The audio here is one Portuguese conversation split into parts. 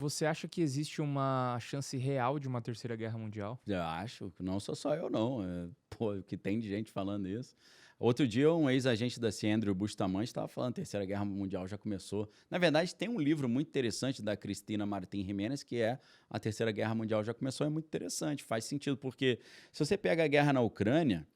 você acha que existe uma chance real de uma terceira guerra mundial? Eu acho, não sou só eu, não. Pô, o que tem de gente falando isso. Outro dia, um ex-agente da CIA, Andrew Bustamante, estava falando que a Terceira Guerra Mundial já começou. Na verdade, tem um livro muito interessante da Cristina Martin Jiménez, que é A Terceira Guerra Mundial Já Começou. É muito interessante, faz sentido, porque se você pega a guerra na Ucrânia,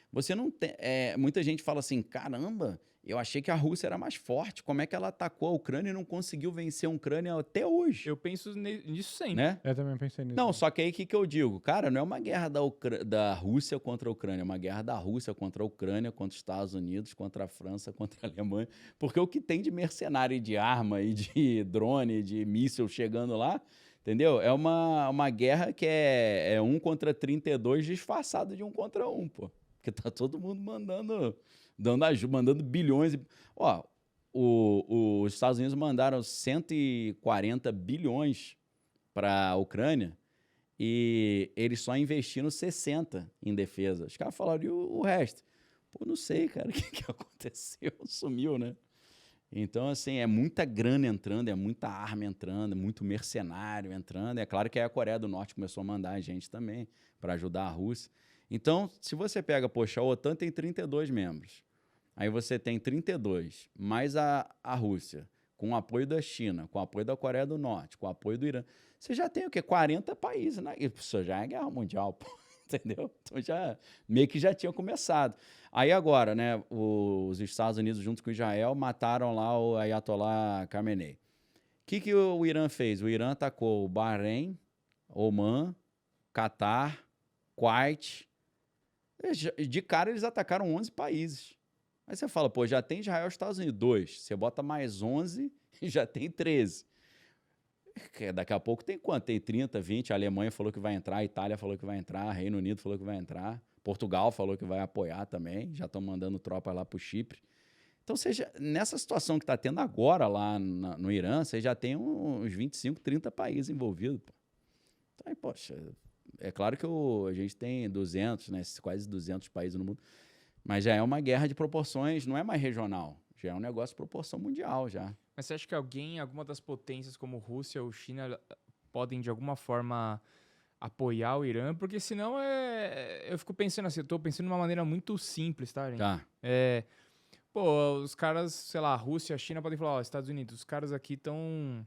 você não tem. Muita gente fala assim: caramba, eu achei que a Rússia era mais forte. Como é que ela atacou a Ucrânia e não conseguiu vencer a Ucrânia até hoje? Eu penso nisso sempre. Né? Eu também pensei nisso. Não, só que aí o que eu digo? Cara, não é uma guerra da Rússia contra a Ucrânia, é uma guerra da Rússia contra a Ucrânia, contra os Estados Unidos, contra a França, contra a Alemanha. Porque o que tem de mercenário, e de arma, e de drone, e de míssil chegando lá, entendeu? É uma guerra que é 1 contra 32 disfarçado de 1 contra 1, pô. Porque tá todo mundo dando ajuda, mandando bilhões. Ó, os Estados Unidos mandaram 140 bilhões para a Ucrânia e eles só investiram 60 em defesa. Os caras falaram, e o resto? Pô, não sei, cara, o que aconteceu? Sumiu, né? Então, assim, é muita grana entrando, é muita arma entrando, é muito mercenário entrando. É claro que aí a Coreia do Norte começou a mandar a gente também para ajudar a Rússia. Então, se você pega, poxa, a OTAN tem 32 membros. Aí você tem 32, mais a Rússia, com o apoio da China, com o apoio da Coreia do Norte, com o apoio do Irã. Você já tem o quê? 40 países, né? Isso já é guerra mundial, pô, entendeu? Então já meio que já tinha começado. Aí agora, né, os Estados Unidos, junto com Israel, mataram lá o Ayatollah Khamenei. O que o Irã fez? O Irã atacou o Bahrein, Omã, Catar, Kuwait. De cara, eles atacaram 11 países. Aí você fala, pô, já tem Israel e Estados Unidos, 2. Você bota mais 11 e já tem 13. Daqui a pouco tem quanto? Tem 30, 20. A Alemanha falou que vai entrar, a Itália falou que vai entrar, Reino Unido falou que vai entrar, Portugal falou que vai apoiar também, já estão mandando tropa lá para o Chipre. Então, nessa situação que está tendo agora lá no Irã, você já tem uns 25, 30 países envolvidos. Pô. Então, aí, poxa, é claro que a gente tem 200, né, quase 200 países no mundo, mas já é uma guerra de proporções, não é mais regional, já é um negócio de proporção mundial já. Mas você acha que alguma das potências como Rússia ou China podem de alguma forma apoiar o Irã? Porque senão eu fico pensando assim, eu tô pensando de uma maneira muito simples, tá, gente? Tá. Pô, os caras, sei lá, Rússia, China podem falar, ó, Estados Unidos, os caras aqui estão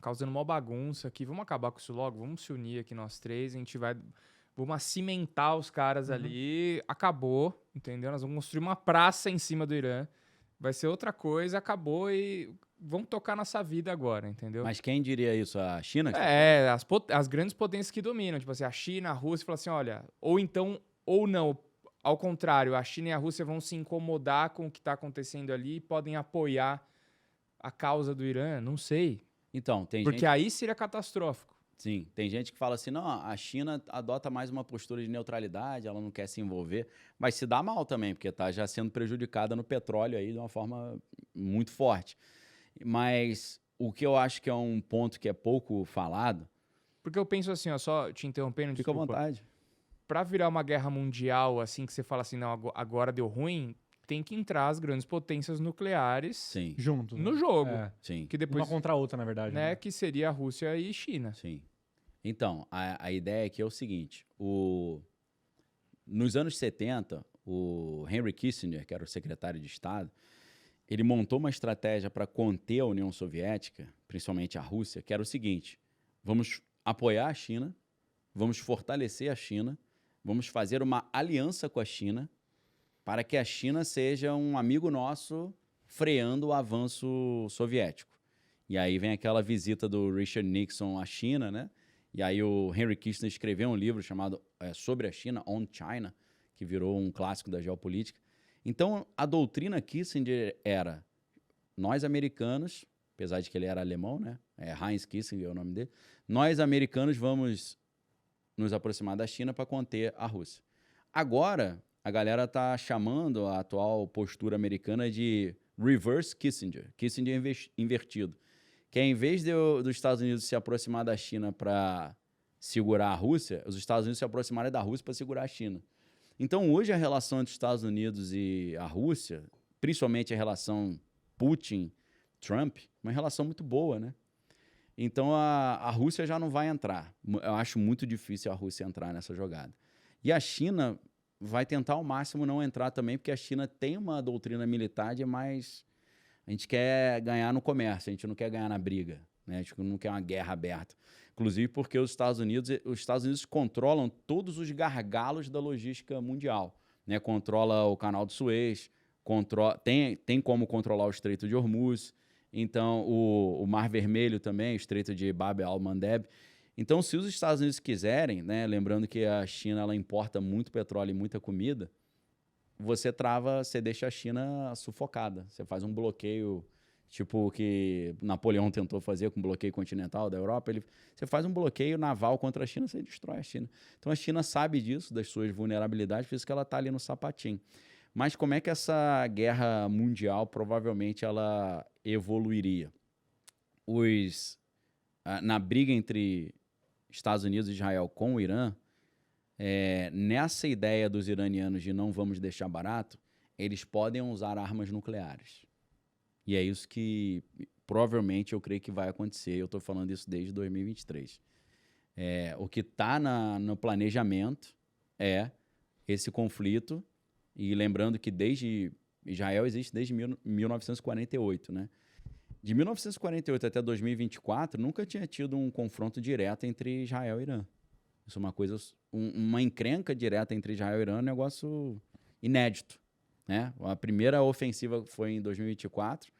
causando uma bagunça aqui, vamos acabar com isso logo, vamos se unir aqui nós três, vamos cimentar os caras ali, acabou, entendeu? Nós vamos construir uma praça em cima do Irã, vai ser outra coisa, acabou e vamos tocar nossa vida agora, entendeu? Mas quem diria isso? A China? As grandes potências que dominam, tipo assim, a China, a Rússia, falam assim, olha, ou então, ou não, ao contrário, a China e a Rússia vão se incomodar com o que está acontecendo ali e podem apoiar a causa do Irã, não sei. Então, tem Porque gente... aí seria catastrófico. Sim, tem gente que fala assim, não, a China adota mais uma postura de neutralidade, ela não quer se envolver, mas se dá mal também, porque está já sendo prejudicada no petróleo aí de uma forma muito forte. Mas o que eu acho que é um ponto que é pouco falado... Porque eu penso assim, ó, só te interrompendo, Fica à desculpa. vontade. Pra virar uma guerra mundial, assim, que você fala assim, não, agora deu ruim, tem que entrar as grandes potências nucleares Sim, Juntos. no né? jogo. sim, Que depois, Uma contra a outra, na verdade. né, que seria a Rússia e China. sim. Então, a ideia aqui é o seguinte, nos anos 70, o Henry Kissinger, que era o secretário de Estado, ele montou uma estratégia para conter a União Soviética, principalmente a Rússia, que era o seguinte, vamos apoiar a China, vamos fortalecer a China, vamos fazer uma aliança com a China para que a China seja um amigo nosso freando o avanço soviético. E aí vem aquela visita do Richard Nixon à China, né? E aí o Henry Kissinger escreveu um livro chamado Sobre a China, On China, que virou um clássico da geopolítica. Então, a doutrina Kissinger era nós americanos, apesar de que ele era alemão, né? Heinz Kissinger é o nome dele. Nós americanos vamos nos aproximar da China para conter a Rússia. Agora, a galera está chamando a atual postura americana de reverse Kissinger, Kissinger invertido, que é, em vez dos Estados Unidos se aproximar da China para segurar a Rússia, os Estados Unidos se aproximarem da Rússia para segurar a China. Então, hoje, a relação entre os Estados Unidos e a Rússia, principalmente a relação Putin-Trump, uma relação muito boa, né? Então a Rússia já não vai entrar. Eu acho muito difícil a Rússia entrar nessa jogada. E a China vai tentar ao máximo não entrar também, porque a China tem uma doutrina militar de mais... A gente quer ganhar no comércio, a gente não quer ganhar na briga, né? A gente não quer uma guerra aberta. Inclusive porque os Estados Unidos controlam todos os gargalos da logística mundial, né? Controla o Canal de Suez, tem como controlar o Estreito de Hormuz, então o Mar Vermelho também, o Estreito de Bab el-Mandeb. Então, se os Estados Unidos quiserem, né? Lembrando que a China ela importa muito petróleo e muita comida, você deixa a China sufocada. Você faz um bloqueio, tipo o que Napoleão tentou fazer com o bloqueio continental da Europa. Você faz um bloqueio naval contra a China, você destrói a China. Então a China sabe disso, das suas vulnerabilidades, por isso que ela está ali no sapatinho. Mas como é que essa guerra mundial provavelmente ela evoluiria? Na briga entre Estados Unidos e Israel com o Irã, nessa ideia dos iranianos de não vamos deixar barato, eles podem usar armas nucleares. E é isso que provavelmente eu creio que vai acontecer. Eu estou falando isso desde 2023. O que está no planejamento é esse conflito. E lembrando que Israel existe desde 1948, né? De 1948 até 2024, nunca tinha tido um confronto direto entre Israel e Irã. Isso é uma coisa, uma encrenca direta entre Israel e Irã, é um negócio inédito, né? A primeira ofensiva foi em 2024,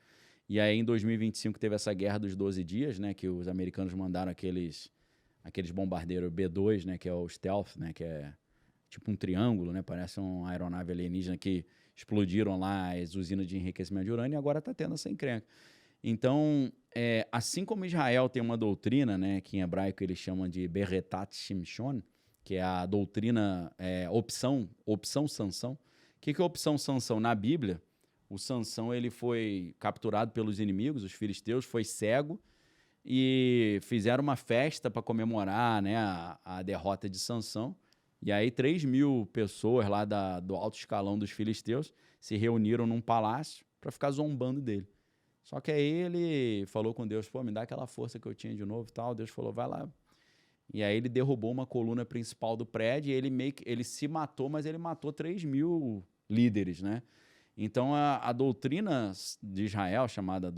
e aí em 2025 teve essa guerra dos 12 dias, né? Que os americanos mandaram aqueles bombardeiros B-2, né? Que é o Stealth, né? Que é tipo um triângulo, né? Parece uma aeronave alienígena que explodiram lá as usinas de enriquecimento de urânio e agora está tendo essa encrenca. Então, assim como Israel tem uma doutrina, né, que em hebraico eles chamam de Beretat Shimshon, que é a doutrina opção Sansão. O que é opção Sansão? Na Bíblia, o Sansão ele foi capturado pelos inimigos, os filisteus, foi cego e fizeram uma festa para comemorar, né, a derrota de Sansão. E aí 3.000 pessoas lá do alto escalão dos filisteus se reuniram num palácio para ficar zombando dele. Só que aí ele falou com Deus, me dá aquela força que eu tinha de novo e tal. Deus falou, vai lá. E aí ele derrubou uma coluna principal do prédio e ele se matou, mas ele matou 3.000 líderes, né? Então a doutrina de Israel, chamada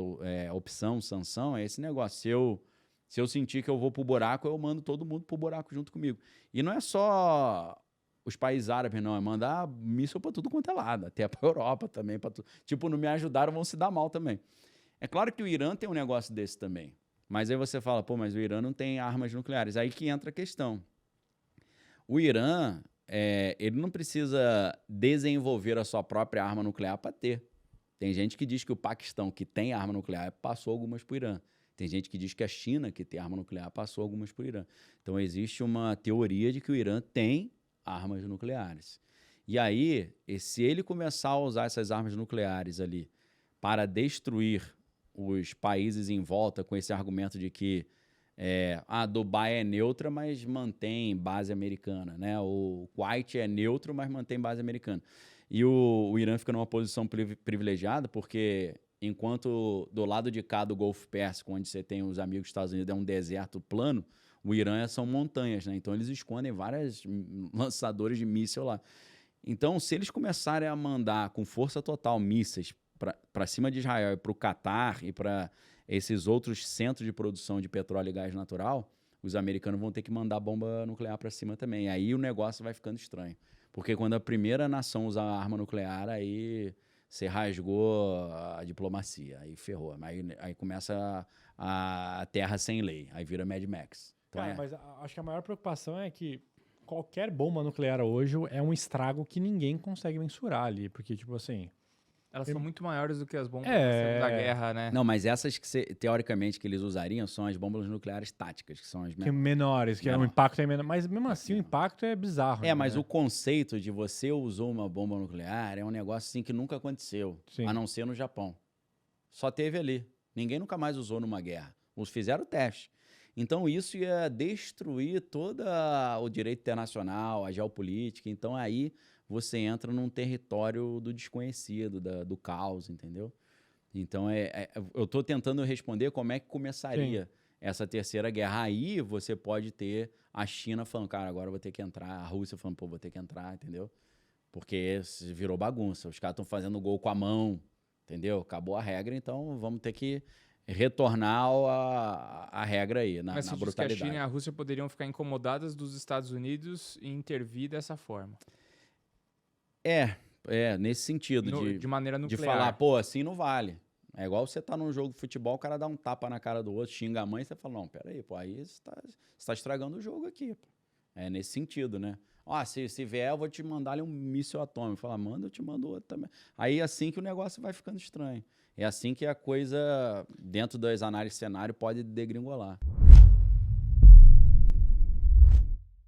opção, sanção, é esse negócio. Se eu sentir que eu vou pro buraco, eu mando todo mundo pro buraco junto comigo. E não é só os países árabes, não. É mandar míssil para tudo quanto é lado. Até pra Europa também. Tipo, não me ajudaram, vão se dar mal também. É claro que o Irã tem um negócio desse também. Mas aí você fala, mas o Irã não tem armas nucleares. Aí que entra a questão. O Irã, ele não precisa desenvolver a sua própria arma nuclear para ter. Tem gente que diz que o Paquistão, que tem arma nuclear, passou algumas para o Irã. Tem gente que diz que a China, que tem arma nuclear, passou algumas para o Irã. Então existe uma teoria de que o Irã tem armas nucleares. E aí, se ele começar a usar essas armas nucleares ali para destruir os países em volta com esse argumento de que Dubai é neutra, mas mantém base americana, né? O Kuwait é neutro, mas mantém base americana. E o Irã fica numa posição privilegiada, porque enquanto do lado de cá do Golfo Pérsico, onde você tem os amigos dos Estados Unidos, é um deserto plano, o Irã são montanhas, né? Então eles escondem vários lançadores de míssil lá. Então, se eles começarem a mandar com força total mísseis para cima de Israel e para o Catar e para esses outros centros de produção de petróleo e gás natural, os americanos vão ter que mandar bomba nuclear para cima também. E aí o negócio vai ficando estranho. Porque quando a primeira nação usa a arma nuclear, aí você rasgou a diplomacia, aí ferrou. Aí começa a terra sem lei, aí vira Mad Max. Então, Cara, mas acho que a maior preocupação é que qualquer bomba nuclear hoje é um estrago que ninguém consegue mensurar ali. Porque, tipo assim... Elas são muito maiores do que as bombas da guerra, né? Não, mas essas que teoricamente que eles usariam são as bombas nucleares táticas, que são as menores, que o impacto é menor. Mas mesmo assim o impacto é bizarro. Mas o conceito de você usou uma bomba nuclear é um negócio assim que nunca aconteceu, a não ser no Japão. Só teve ali. Ninguém nunca mais usou numa guerra. Os fizeram o teste. Então isso ia destruir todo o direito internacional, a geopolítica. Então aí você entra num território do desconhecido, do caos, entendeu? Então, eu estou tentando responder como é que começaria essa terceira guerra. Aí você pode ter a China falando, cara, agora eu vou ter que entrar. A Rússia falando, pô, vou ter que entrar, entendeu? Porque virou bagunça. Os caras estão fazendo gol com a mão, entendeu? Acabou a regra, então vamos ter que retornar a regra aí, na Mas se diz que a brutalidade. China e a Rússia poderiam ficar incomodadas dos Estados Unidos e intervir dessa forma. Nesse sentido, De maneira de nuclear. falar, pô, assim não vale. É igual você tá num jogo de futebol, o cara dá um tapa na cara do outro, xinga a mãe, você fala, não, peraí, pô, aí você tá estragando o jogo aqui, pô. É nesse sentido, né? Ó, se vier, eu vou te mandar ali um míssil atômico. Fala, manda, eu te mando outro também. Aí é assim que o negócio vai ficando estranho. É assim que a coisa, dentro das análises de cenário, pode degringolar.